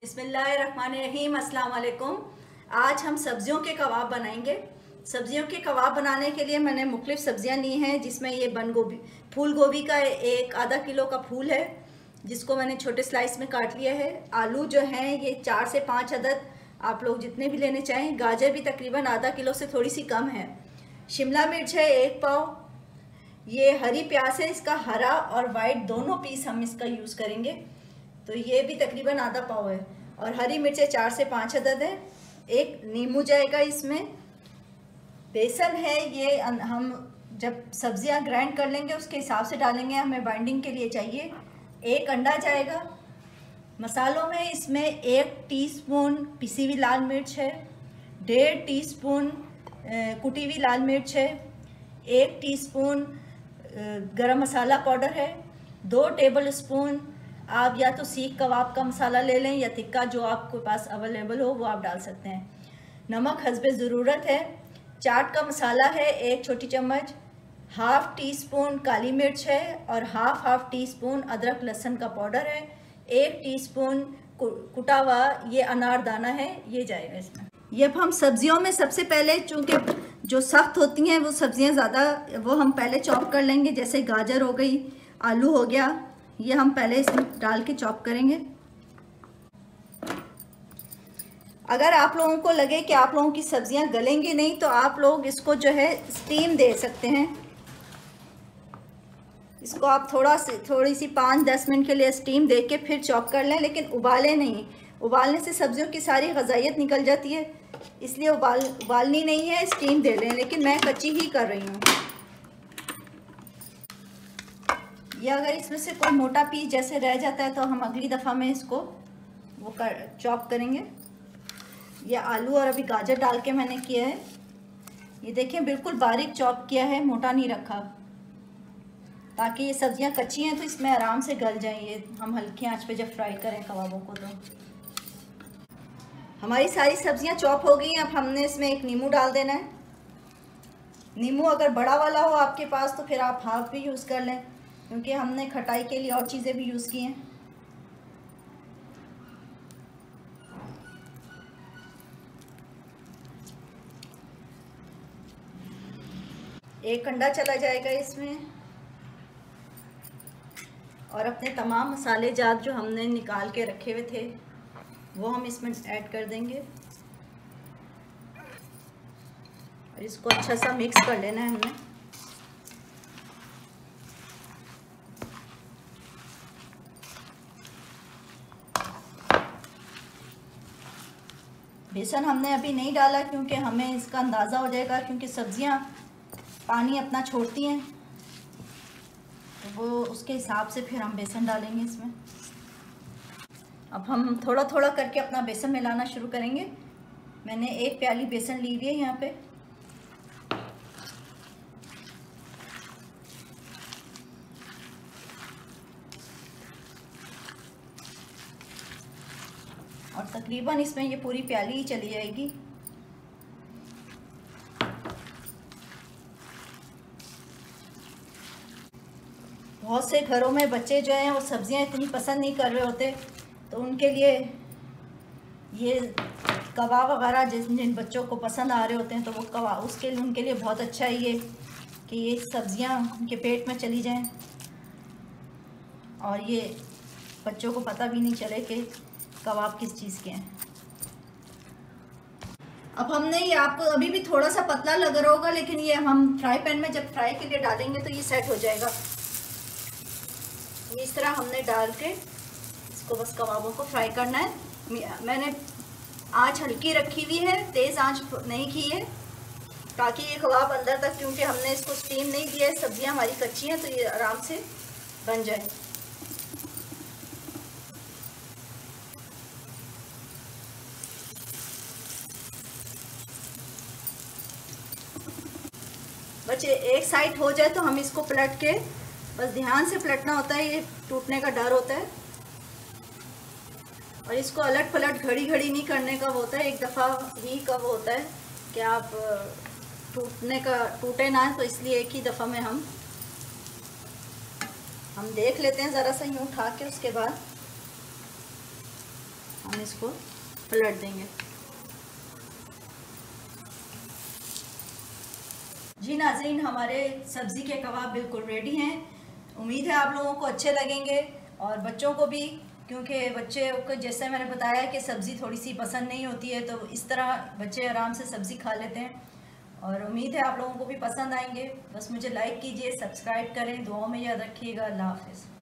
बिस्मिल्लाहिर्रहमानिर्रहीम, अस्सलाम वालेकुम। आज हम सब्जियों के कबाब बनाएंगे। सब्जियों के कबाब बनाने के लिए मैंने मुख्तलिफ सब्जियां ली हैं, जिसमें ये बंद गोभी, फूल गोभी का एक आधा किलो का फूल है, जिसको मैंने छोटे स्लाइस में काट लिया है। आलू जो हैं ये 4 से 5 अदद, आप लोग जितने भी लेने चाहें। गाजर भी तकरीबन आधा किलो से थोड़ी सी कम है। शिमला मिर्च है 1 पाव। ये हरी प्याज है, इसका हरा और वाइट दोनों पीस हम इसका यूज़ करेंगे, तो ये भी तकरीबन आधा पाव है। और हरी मिर्चें 4 से 5 अदद है। एक नींबू जाएगा इसमें। बेसन है, ये हम जब सब्जियां ग्राइंड कर लेंगे उसके हिसाब से डालेंगे, हमें बाइंडिंग के लिए चाहिए। एक अंडा जाएगा। मसालों में इसमें 1 टीस्पून पिसी हुई लाल मिर्च है, 1.5 टीस्पून कुटी हुई लाल मिर्च है, 1 टीस्पून गरम मसाला पाउडर है, 2 टेबल स्पून आप या तो सीख कबाब का मसाला ले लें या तिक्का, जो आपके पास अवेलेबल हो वो आप डाल सकते हैं। नमक हस्बे ज़रूरत है। चाट का मसाला है 1 छोटी चम्मच, 1/2 टीस्पून काली मिर्च है और हाफ टीस्पून अदरक लहसुन का पाउडर है, 1 टीस्पून कुटा हुआ ये अनारदाना है, ये जाएगा इसमें। ये अब हम सब्जियों में सबसे पहले, चूँकि जो सख्त होती हैं वो सब्जियां ज़्यादा, वो हम पहले चॉप कर लेंगे। जैसे गाजर हो गई, आलू हो गया, ये हम पहले इसमें डाल के चॉप करेंगे। अगर आप लोगों को लगे कि आप लोगों की सब्जियां गलेंगी नहीं, तो आप लोग इसको जो है स्टीम दे सकते हैं। इसको आप थोड़ी सी 5-10 मिनट के लिए स्टीम दे के फिर चॉप कर लें, लेकिन उबाले नहीं। उबालने से सब्जियों की सारी ग़ज़ाइयत निकल जाती है, इसलिए उबालनी नहीं है, स्टीम दे लें। लेकिन मैं कच्ची ही कर रही हूँ। ये अगर इसमें से कोई मोटा पीस जैसे रह जाता है तो हम अगली दफ़ा में इसको चॉप करेंगे। ये आलू और अभी गाजर डाल के मैंने किया है। ये देखें बिल्कुल बारीक चॉप किया है, मोटा नहीं रखा, ताकि ये सब्जियां कच्ची हैं तो इसमें आराम से गल जाएं। ये हम हल्की आंच पे जब फ्राई करें कबाबों को। तो हमारी सारी सब्जियां चॉप हो गई हैं। अब हमने इसमें एक नींबू डाल देना है। नींबू अगर बड़ा वाला हो आपके पास तो फिर आप हाफ भी यूज़ कर लें, क्योंकि हमने खटाई के लिए और चीज़ें भी यूज़ की हैं। एक अंडा चला जाएगा इसमें, और अपने तमाम मसाले जात जो हमने निकाल के रखे हुए थे वो हम इसमें ऐड कर देंगे। और इसको अच्छा सा मिक्स कर लेना है हमने। बेसन हमने अभी नहीं डाला, क्योंकि हमें इसका अंदाज़ा हो जाएगा, क्योंकि सब्जियां पानी अपना छोड़ती हैं, तो वो उसके हिसाब से फिर हम बेसन डालेंगे इसमें। अब हम थोड़ा थोड़ा करके अपना बेसन मिलाना शुरू करेंगे। मैंने 1 प्याली बेसन ली हुई है यहाँ पे। और तकरीबन इसमें ये पूरी प्याली ही चली जाएगी। बहुत से घरों में बच्चे जो हैं वो सब्जियां इतनी पसंद नहीं कर रहे होते, तो उनके लिए ये कबाब वगैरह जिन बच्चों को पसंद आ रहे होते हैं, तो वो कबाब उसके लिए उनके लिए बहुत अच्छा है ये कि ये सब्जियां उनके पेट में चली जाएं और ये बच्चों को पता भी नहीं चले कि कबाब किस चीज़ के हैं। अब हमने ये, आपको अभी भी थोड़ा सा पतला लग रहा होगा, लेकिन ये हम फ्राई पैन में जब फ्राई के लिए डालेंगे तो ये सेट हो जाएगा। इस तरह हमने डाल के इसको बस कबाबों को फ्राई करना है। मैंने आंच हल्की रखी हुई है, तेज़ आंच नहीं की है, ताकि ये कबाब अंदर तक, क्योंकि हमने इसको स्टीम नहीं दिया है, सब्जियां हमारी कच्ची हैं, तो ये आराम से बन जाए। बच्चे एक साइड हो जाए तो हम इसको पलट के, बस ध्यान से पलटना होता है, ये टूटने का डर होता है। और इसको अलट पलट घड़ी घड़ी नहीं करने का होता है, एक दफ़ा ही कब होता है कि आप टूटे ना, तो इसलिए एक ही दफ़ा में हम देख लेते हैं ज़रा सा यूँ उठा के। उसके बाद हम इसको पलट देंगे। जी नाज़रीन, हमारे सब्ज़ी के कबाब बिल्कुल रेडी हैं। उम्मीद है आप लोगों को अच्छे लगेंगे और बच्चों को भी, क्योंकि बच्चे को जैसे मैंने बताया कि सब्ज़ी थोड़ी सी पसंद नहीं होती है, तो इस तरह बच्चे आराम से सब्ज़ी खा लेते हैं और उम्मीद है आप लोगों को भी पसंद आएंगे। बस मुझे लाइक कीजिए, सब्सक्राइब करें, दुआओं में याद रखिएगा। अल्लाह हाफ़िज़।